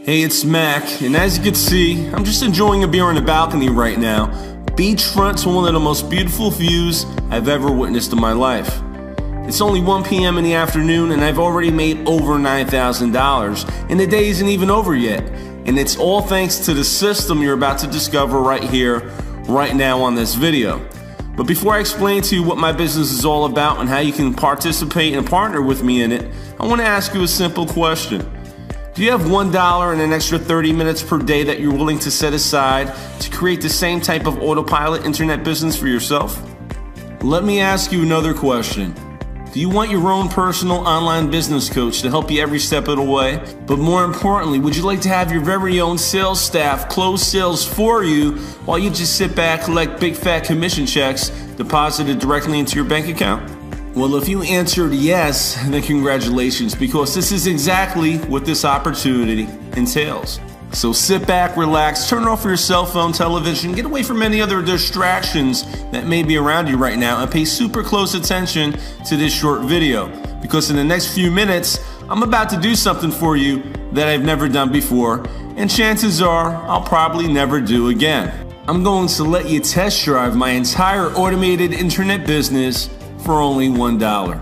Hey, it's Mac, and as you can see, I'm just enjoying a beer on the balcony right now. Beachfront to one of the most beautiful views I've ever witnessed in my life. It's only 1 p.m. in the afternoon, and I've already made over $9,000, and the day isn't even over yet. And it's all thanks to the system you're about to discover right here, right now on this video. But before I explain to you what my business is all about and how you can participate and partner with me in it, I want to ask you a simple question. Do you have $1 and an extra 30 minutes per day that you're willing to set aside to create the same type of autopilot internet business for yourself? Let me ask you another question. Do you want your own personal online business coach to help you every step of the way? But more importantly, would you like to have your very own sales staff close sales for you while you just sit back, collect big fat commission checks deposited directly into your bank account? Well, if you answered yes, then congratulations, because this is exactly what this opportunity entails. So sit back, relax, turn off your cell phone, television, get away from any other distractions that may be around you right now, and pay super close attention to this short video, because in the next few minutes, I'm about to do something for you that I've never done before, and chances are I'll probably never do again. I'm going to let you test drive my entire automated internet business for only $1.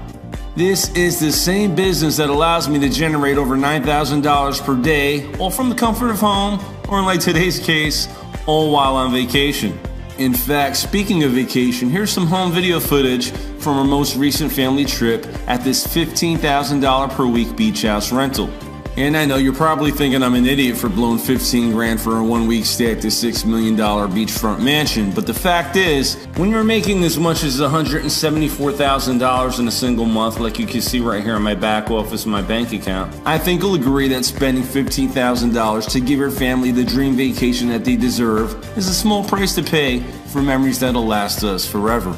This is the same business that allows me to generate over $9,000 per day, all from the comfort of home, or in like today's case, all while on vacation. In fact, speaking of vacation, here's some home video footage from our most recent family trip at this $15,000 per week beach house rental. And I know you're probably thinking I'm an idiot for blowing 15 grand for a 1 week stay at this $6 million beachfront mansion, but the fact is, when you're making as much as $174,000 in a single month, like you can see right here in my back office and my bank account, I think you'll agree that spending $15,000 to give your family the dream vacation that they deserve is a small price to pay for memories that'll last us forever.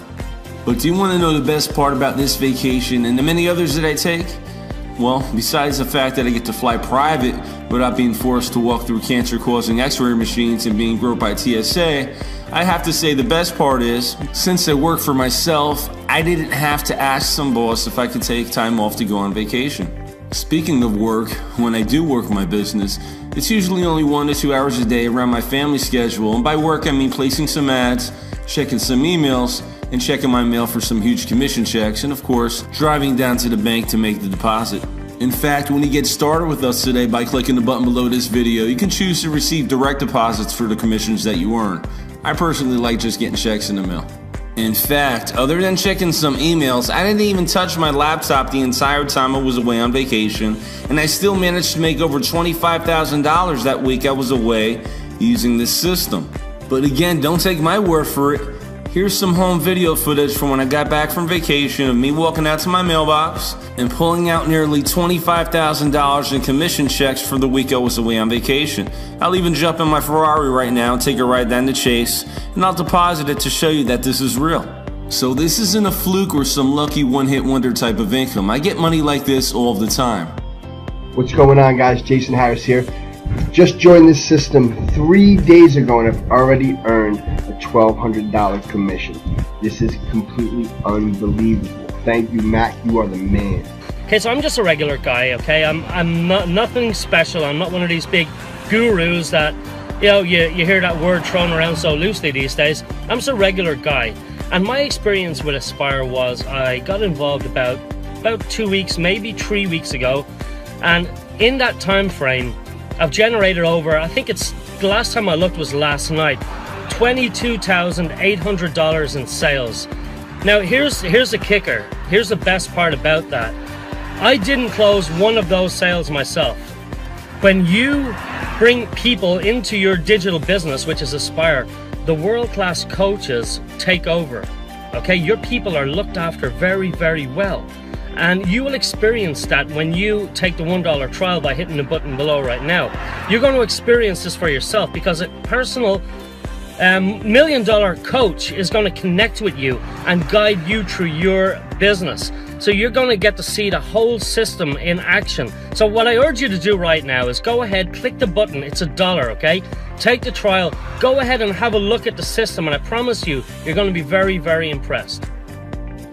But do you want to know the best part about this vacation and the many others that I take? Well, besides the fact that I get to fly private without being forced to walk through cancer-causing x-ray machines and being groped by TSA, I have to say the best part is, since I work for myself, I didn't have to ask some boss if I could take time off to go on vacation. Speaking of work, when I do work my business, it's usually only 1 to 2 hours a day around my family schedule, and by work I mean placing some ads, checking some emails, and checking my mail for some huge commission checks, and of course, driving down to the bank to make the deposit. In fact, when you get started with us today by clicking the button below this video, you can choose to receive direct deposits for the commissions that you earn. I personally like just getting checks in the mail. In fact, other than checking some emails, I didn't even touch my laptop the entire time I was away on vacation, and I still managed to make over $25,000 that week I was away using this system. But again, don't take my word for it. Here's some home video footage from when I got back from vacation of me walking out to my mailbox and pulling out nearly $25,000 in commission checks for the week I was away on vacation. I'll even jump in my Ferrari right now and take a ride down the Chase, and I'll deposit it to show you that this is real. So this isn't a fluke or some lucky one-hit wonder type of income. I get money like this all the time. What's going on, guys? Jason Harris here. Just joined this system 3 days ago and I've already earned a $1,200 commission. This is completely unbelievable. Thank you, Mac. You are the man. Okay, so I'm just a regular guy, okay? I'm not, nothing special. I'm not one of these big gurus that, you know, you hear that word thrown around so loosely these days. I'm just a regular guy. And my experience with Aspire was I got involved about 2 weeks, maybe 3 weeks ago. And in that time frame, I've generated over, I think it's, the last time I looked was last night, $22,800 in sales. Now here's the kicker. Here's the best part about that. I didn't close one of those sales myself. When you bring people into your digital business, which is Aspire, the world-class coaches take over. Okay, your people are looked after very, very well. And you will experience that when you take the $1 trial by hitting the button below right now. You're going to experience this for yourself, because a personal $1 million coach is going to connect with you and guide you through your business. So you're going to get to see the whole system in action. So what I urge you to do right now is go ahead, click the button. It's $1, okay? Take the trial, go ahead and have a look at the system, and I promise you, you're going to be very, very impressed.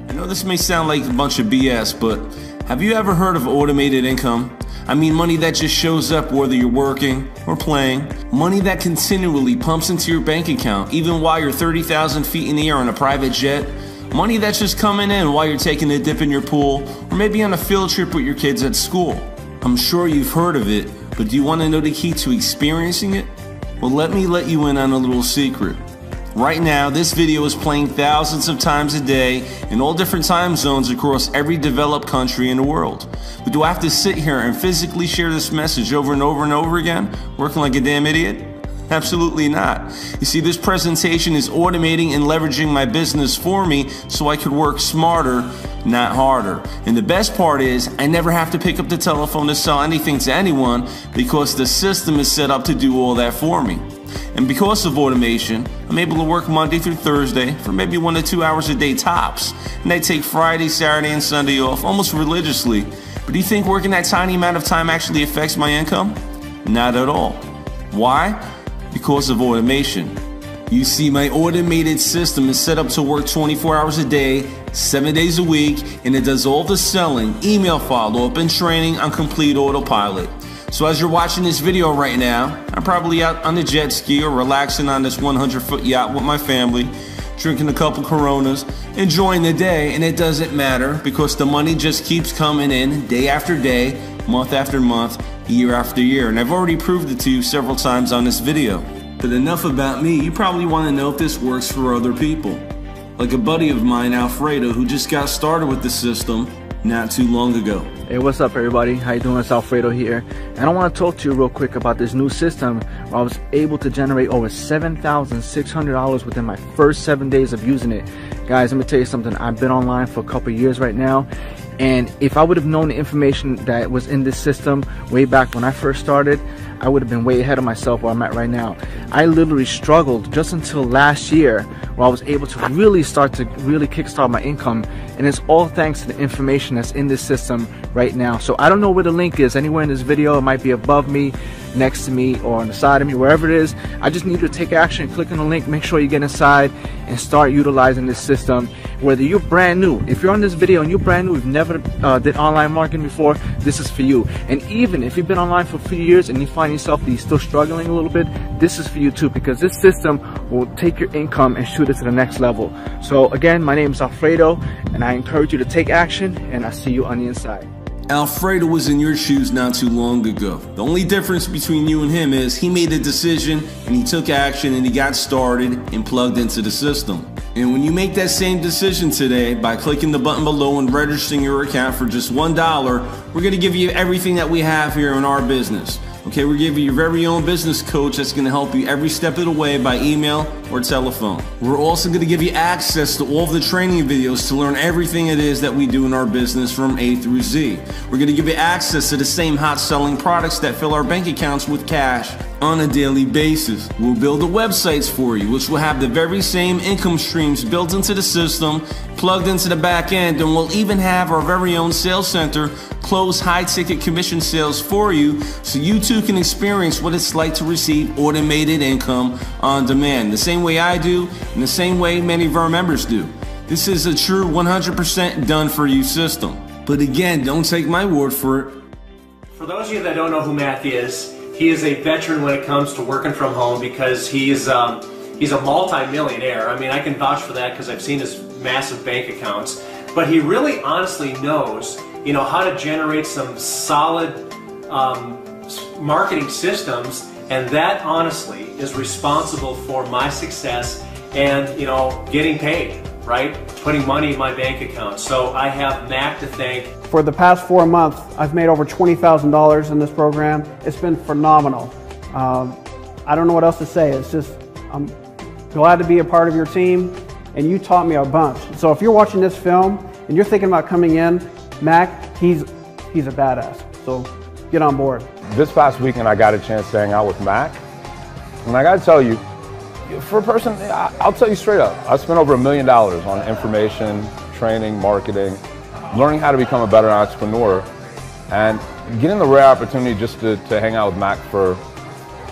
I know this may sound like a bunch of BS, but have you ever heard of automated income? I mean money that just shows up whether you're working or playing. Money that continually pumps into your bank account even while you're 30,000 feet in the air on a private jet. Money that's just coming in while you're taking a dip in your pool or maybe on a field trip with your kids at school. I'm sure you've heard of it, but do you want to know the key to experiencing it? Well, let me let you in on a little secret. Right now, this video is playing thousands of times a day in all different time zones across every developed country in the world. But do I have to sit here and physically share this message over and over and over again, working like a damn idiot? Absolutely not. You see, this presentation is automating and leveraging my business for me so I could work smarter, not harder. And the best part is I never have to pick up the telephone to sell anything to anyone because the system is set up to do all that for me. And because of automation, I'm able to work Monday through Thursday for maybe 1 to 2 hours a day tops. And I take Friday, Saturday, and Sunday off almost religiously. But do you think working that tiny amount of time actually affects my income? Not at all. Why? Because of automation. You see, my automated system is set up to work 24 hours a day, 7 days a week, and it does all the selling, email follow-up, and training on complete autopilot. So as you're watching this video right now, I'm probably out on the jet ski or relaxing on this 100-foot yacht with my family, drinking a couple Coronas, enjoying the day, and it doesn't matter because the money just keeps coming in day after day, month after month, year after year, and I've already proved it to you several times on this video. But enough about me. You probably want to know if this works for other people. Like a buddy of mine, Alfredo, who just got started with the system not too long ago. Hey, what's up everybody? How you doing? It's Alfredo here. And I want to talk to you real quick about this new system where I was able to generate over $7,600 within my first 7 days of using it. Guys, let me tell you something. I've been online for a couple years right now. And if I would have known the information that was in this system way back when I first started, I would have been way ahead of myself where I'm at right now. I literally struggled just until last year where I was able to really start to kickstart my income. And it's all thanks to the information that's in this system right now. So I don't know where the link is anywhere in this video. It might be above me, next to me, or on the side of me, wherever it is. I just need you to take action, click on the link, make sure you get inside and start utilizing this system. Whether you're brand new, if you're on this video and you're brand new, you've never did online marketing before, this is for you. And even if you've been online for a few years and you find yourself that you're still struggling a little bit, this is for you too, because this system will take your income and shoot it to the next level. So again, my name is Alfredo, and I encourage you to take action, and I'll see you on the inside. Alfredo was in your shoes not too long ago. The only difference between you and him is he made a decision and he took action and he got started and plugged into the system. And when you make that same decision today by clicking the button below and registering your account for just $1, we're going to give you everything that we have here in our business. Okay, we're giving you your very own business coach that's going to help you every step of the way by email or telephone. We're also going to give you access to all of the training videos to learn everything it is that we do in our business from A through Z. We're going to give you access to the same hot selling products that fill our bank accounts with cash on a daily basis. We'll build the websites for you, which will have the very same income streams built into the system, plugged into the back end, and we'll even have our very own sales center close high-ticket commission sales for you so you too can experience what it's like to receive automated income on demand, the same way I do and the same way many of our members do. This is a true 100% done-for-you system. But again, don't take my word for it. For those of you that don't know who Mac is, he is a veteran when it comes to working from home because he's a multi-millionaire. I mean, I can vouch for that because I've seen his massive bank accounts. But he really honestly knows, how to generate some solid marketing systems, and that honestly is responsible for my success and, getting paid, right? Putting money in my bank account. So I have Mac to thank. For the past 4 months, I've made over $20,000 in this program. It's been phenomenal. I don't know what else to say. It's just, I'm glad to be a part of your team, and you taught me a bunch. So if you're watching this film and you're thinking about coming in, Mac, he's a badass. So get on board. This past weekend, I got a chance to hang out with Mac, and I got to tell you, for a person, I'll tell you straight up, I spent over $1 million on information, training, marketing, learning how to become a better entrepreneur, and getting the rare opportunity just to hang out with Mac for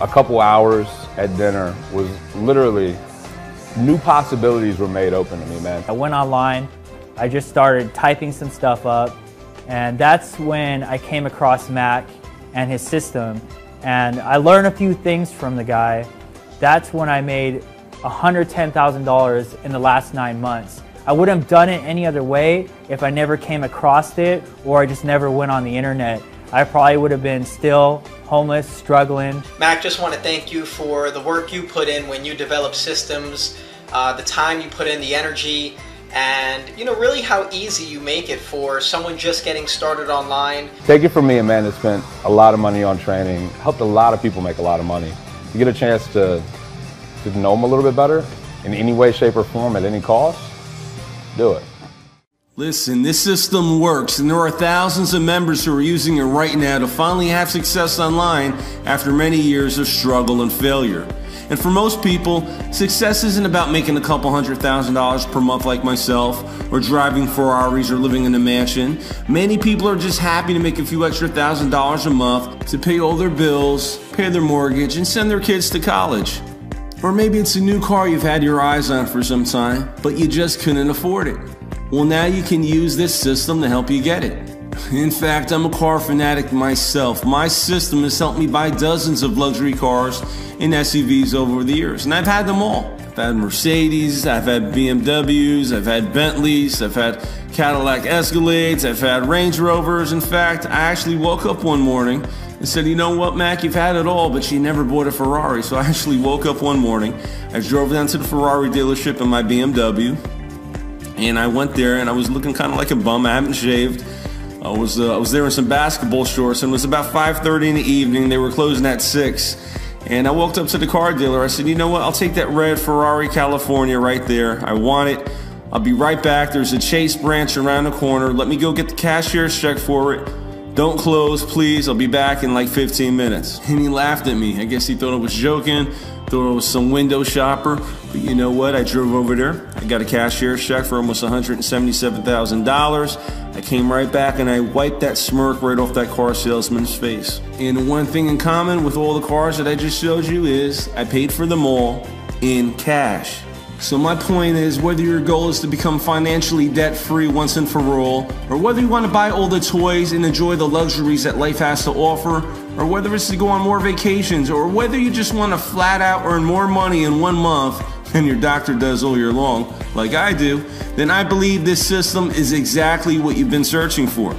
a couple hours at dinner was literally, new possibilities were made open to me, man. I went online, I just started typing some stuff up, and that's when I came across Mac, and his system. And I learned a few things from the guy. That's when I made $110,000 in the last 9 months. I wouldn't have done it any other way if I never came across it, or I just never went on the internet. I probably would have been still homeless, struggling. Mac, just want to thank you for the work you put in when you develop systems, the time you put in, the energy, and really how easy you make it for someone just getting started online. Take it from me, a man that spent a lot of money on training, helped a lot of people make a lot of money. You get a chance to know them a little bit better in any way, shape, or form at any cost, do it. Listen, this system works, and there are thousands of members who are using it right now to finally have success online after many years of struggle and failure. And for most people, success isn't about making a couple $100,000 per month like myself, or driving Ferraris or living in a mansion. Many people are just happy to make a few extra $1,000s a month to pay all their bills, pay their mortgage, and send their kids to college. Or maybe it's a new car you've had your eyes on for some time, but you just couldn't afford it. Well, now you can use this system to help you get it. In fact, I'm a car fanatic myself. My system has helped me buy dozens of luxury cars and SUVs over the years, and I've had them all. I've had Mercedes, I've had BMWs, I've had Bentleys, I've had Cadillac Escalades, I've had Range Rovers. In fact, I actually woke up one morning and said, you know what, Mac, you've had it all, but you never bought a Ferrari. So I actually woke up one morning, I drove down to the Ferrari dealership in my BMW, and I went there and I was looking kind of like a bum. I haven't shaved. I was there in some basketball shorts, and it was about 5:30 in the evening. They were closing at 6. And I walked up to the car dealer. I said, you know what, I'll take that red Ferrari California right there. I want it. I'll be right back. There's a Chase branch around the corner. Let me go get the cashier's check for it. Don't close, please. I'll be back in like 15 minutes. And he laughed at me. I guess he thought I was joking, thought I was some window shopper. But you know what? I drove over there. I got a cashier's check for almost $177,000. I came right back and I wiped that smirk right off that car salesman's face. And the one thing in common with all the cars that I just showed you is I paid for them all in cash. So my point is, whether your goal is to become financially debt-free once and for all, or whether you want to buy all the toys and enjoy the luxuries that life has to offer, or whether it's to go on more vacations, or whether you just want to flat out earn more money in 1 month than your doctor does all year long, like I do, then I believe this system is exactly what you've been searching for.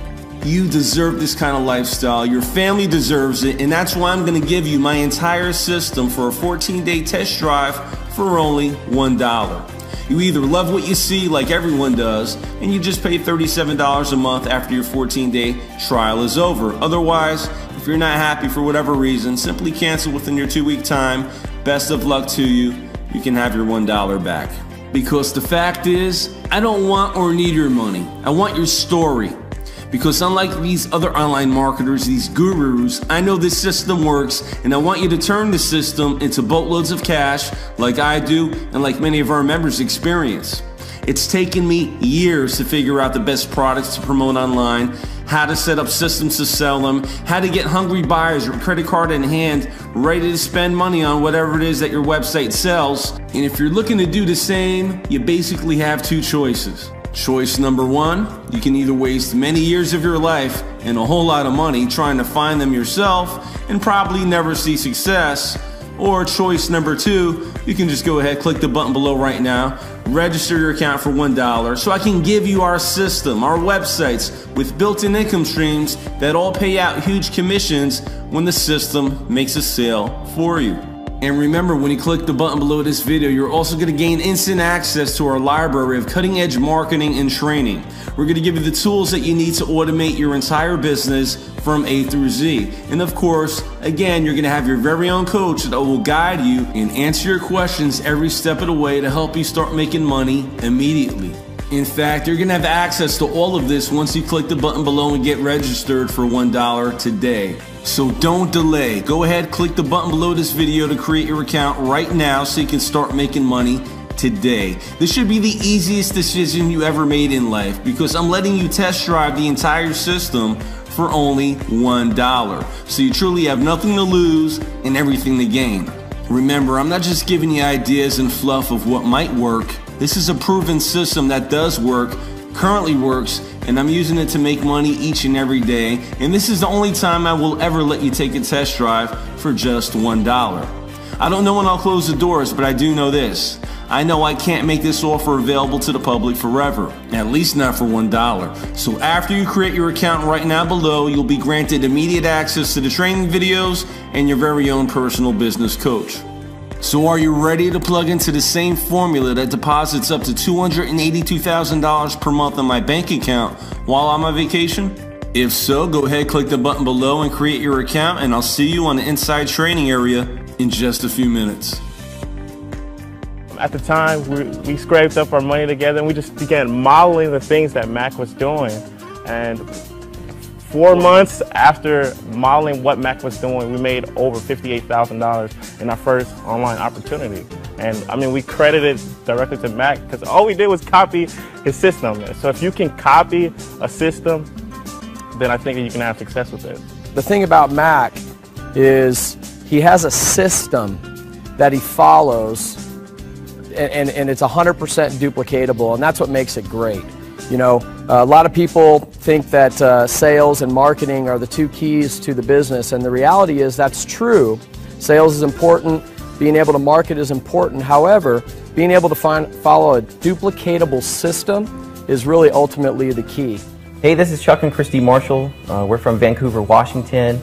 You deserve this kind of lifestyle, your family deserves it, and that's why I'm going to give you my entire system for a 14-day test drive for only $1. You either love what you see like everyone does, and you just pay $37 a month after your 14-day trial is over. Otherwise, if you're not happy for whatever reason, simply cancel within your 2-week time. Best of luck to you. You can have your $1 back. Because the fact is, I don't want or need your money. I want your story. Because unlike these other online marketers, these gurus, I know this system works, and I want you to turn the system into boatloads of cash like I do and like many of our members experience. It's taken me years to figure out the best products to promote online, how to set up systems to sell them, how to get hungry buyers with credit card in hand ready to spend money on whatever it is that your website sells. And if you're looking to do the same, you basically have 2 choices. Choice number 1, you can either waste many years of your life and a whole lot of money trying to find them yourself and probably never see success. Or choice number 2, you can just go ahead, click the button below right now, register your account for $1 so I can give you our system, our websites with built-in income streams that all pay out huge commissions when the system makes a sale for you. And remember, when you click the button below this video, you're also going to gain instant access to our library of cutting-edge marketing and training. We're going to give you the tools that you need to automate your entire business from A through Z. And of course, again, you're going to have your very own coach that will guide you and answer your questions every step of the way to help you start making money immediately. In fact, you're going to have access to all of this once you click the button below and get registered for $1 today. So don't delay. Go ahead, click the button below this video to create your account right now so you can start making money today. This should be the easiest decision you ever made in life because I'm letting you test drive the entire system for only $1. So you truly have nothing to lose and everything to gain. Remember, I'm not just giving you ideas and fluff of what might work. This is a proven system that does work currently works, and I'm using it to make money each and every day, and this is the only time I will ever let you take a test drive for just $1. I don't know when I'll close the doors, but I do know this. I know I can't make this offer available to the public forever, at least not for $1. So after you create your account right now below, you'll be granted immediate access to the training videos and your very own personal business coach. So are you ready to plug into the same formula that deposits up to $282,000 per month on my bank account while I'm on vacation? If so, go ahead, click the button below and create your account, and I'll see you on the inside training area in just a few minutes. At the time, we scraped up our money together and we just began modeling the things that Mac was doing. And 4 months after modeling what Mac was doing, we made over $58,000 in our first online opportunity. And I mean, we credited directly to Mac because all we did was copy his system. So if you can copy a system, then I think that you can have success with it. The thing about Mac is he has a system that he follows, and it's 100% duplicatable, and that's what makes it great. You know, a lot of people think that sales and marketing are the two keys to the business, and the reality is that's true. Sales is important, being able to market is important. However, being able to follow a duplicatable system is really ultimately the key. Hey, this is Chuck and Christy Marshall. We're from Vancouver, Washington.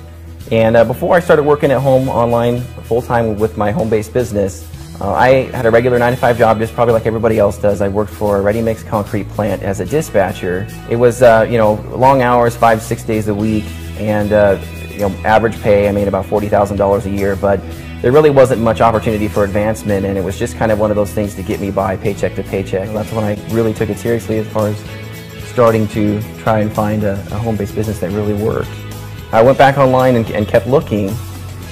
And before I started working at home online full-time with my home-based business, I had a regular 9-to-5 job, just probably like everybody else does. I worked for a ready-mix concrete plant as a dispatcher. It was, you know, long hours, 5-6 days a week, and you know, average pay, I made about $40,000 a year, but there really wasn't much opportunity for advancement, and it was just kind of one of those things to get me by paycheck to paycheck. That's when I really took it seriously as far as starting to try and find a home-based business that really worked. I went back online and kept looking,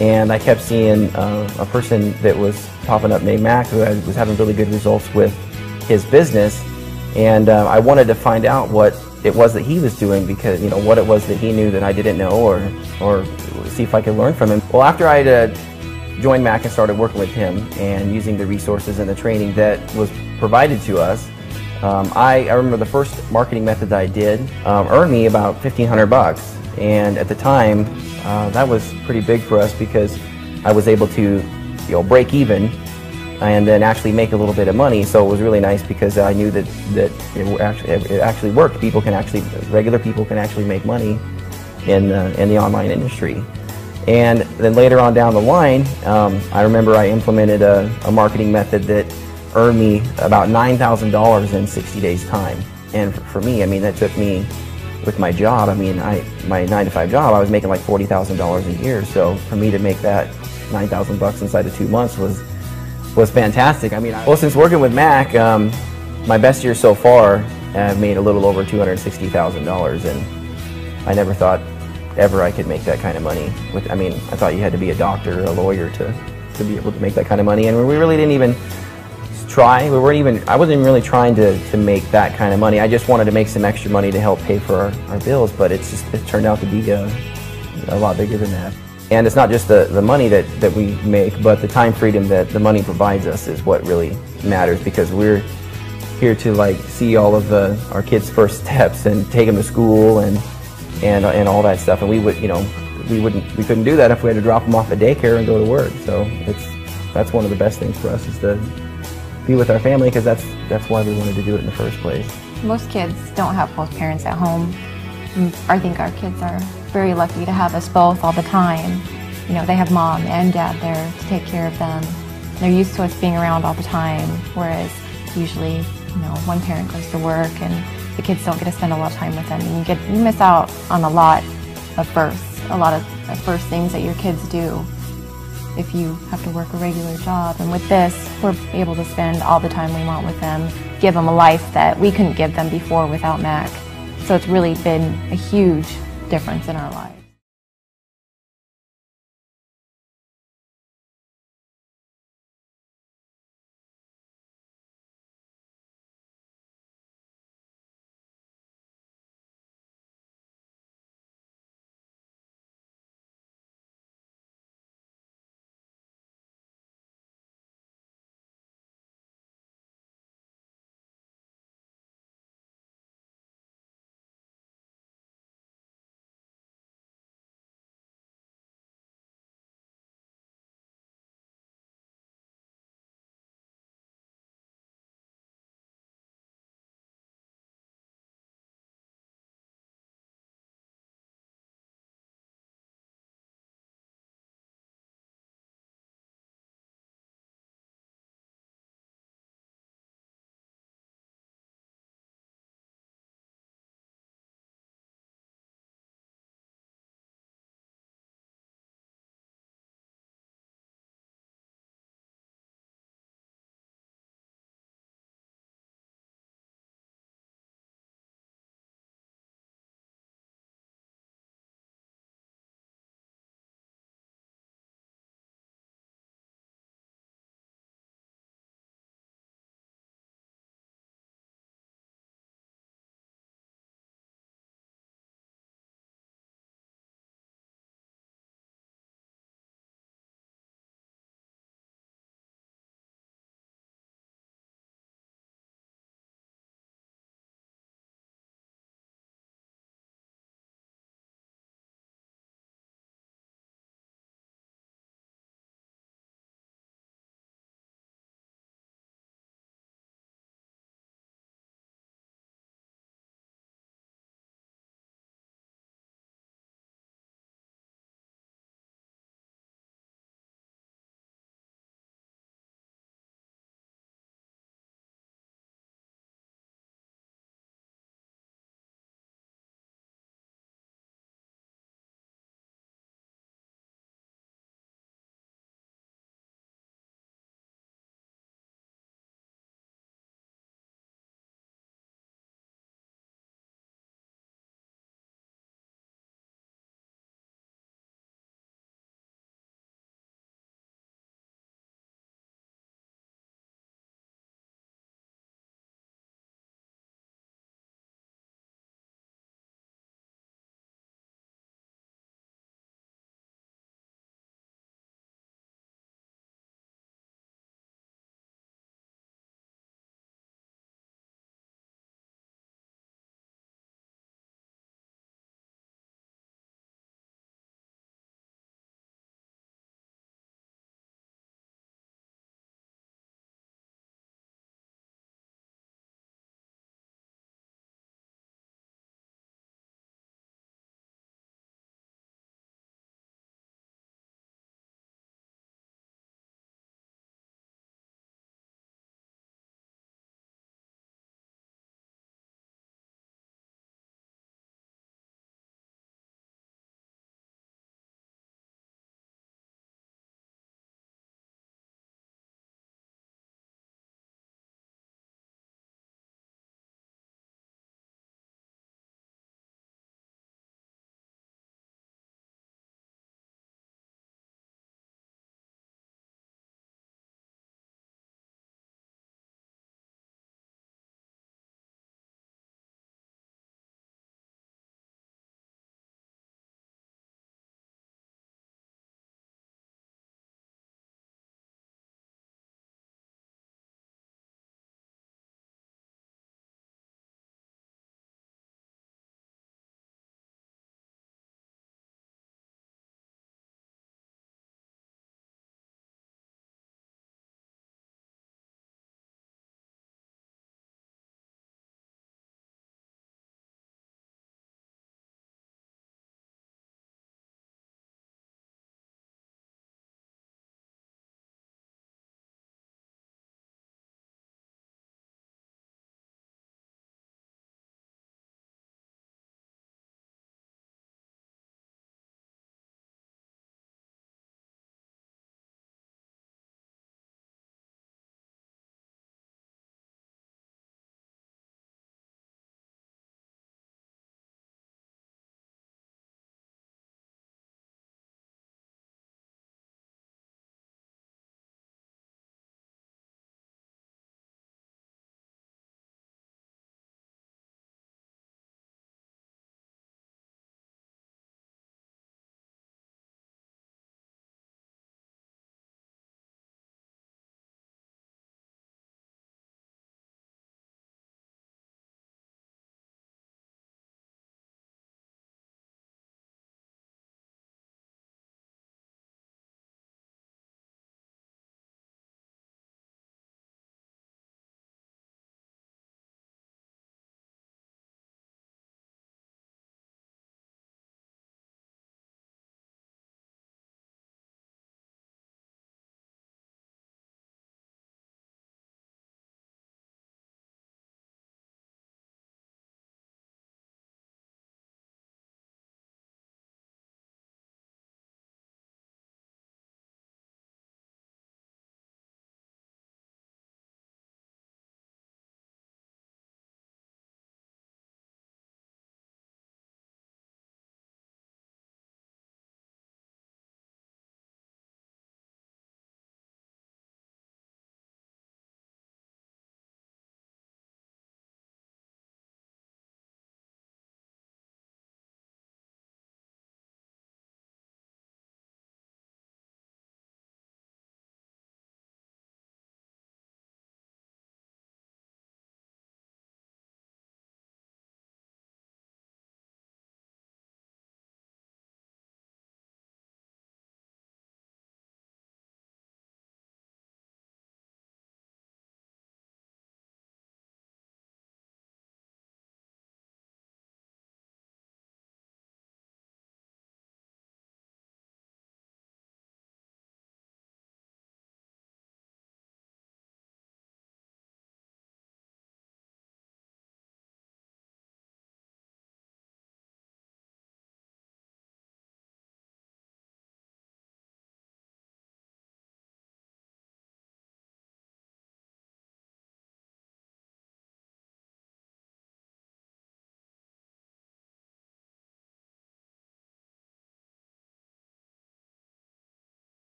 and I kept seeing a person that was popping up named Mac who was having really good results with his business, and I wanted to find out what it was that he was doing, because you know what it was that he knew that I didn't know, or see if I could learn from him. Well, after I joined Mac and started working with him and using the resources and the training that was provided to us, I remember the first marketing method that I did earned me about $1,500, and at the time that was pretty big for us because I was able to, you know, break even and then actually make a little bit of money. So it was really nice because I knew that it actually worked. Regular people can actually make money in the online industry. And then later on down the line, I remember I implemented a marketing method that earned me about $9,000 in 60 days time. And for me, I mean, that took me, with my job, I mean, my 9-to-5 job, I was making like $40,000 a year. So for me to make that $9,000 inside of 2 months was fantastic. I mean, well, since working with Mac, my best year so far, I've made a little over $260,000, and I never thought ever I could make that kind of money. I mean, I thought you had to be a doctor or a lawyer to be able to make that kind of money, and we really didn't even try. I wasn't even really trying to make that kind of money. I just wanted to make some extra money to help pay for our bills, but it turned out to be a lot bigger than that. And it's not just the money that we make, but the time freedom that the money provides us is what really matters, because we're here to like see all of our kids' first steps and take them to school and all that stuff. And we couldn't do that if we had to drop them off at daycare and go to work. So that's one of the best things for us, is to be with our family, because that's why we wanted to do it in the first place. Most kids don't have both parents at home. I think our kids are very lucky to have us both all the time. You know, they have mom and dad there to take care of them. They're used to us being around all the time, whereas usually, you know, one parent goes to work and the kids don't get to spend a lot of time with them. And you miss out on a lot of first things that your kids do if you have to work a regular job. And with this, we're able to spend all the time we want with them, give them a life that we couldn't give them before without Mac. So it's really been a huge difference in our lives.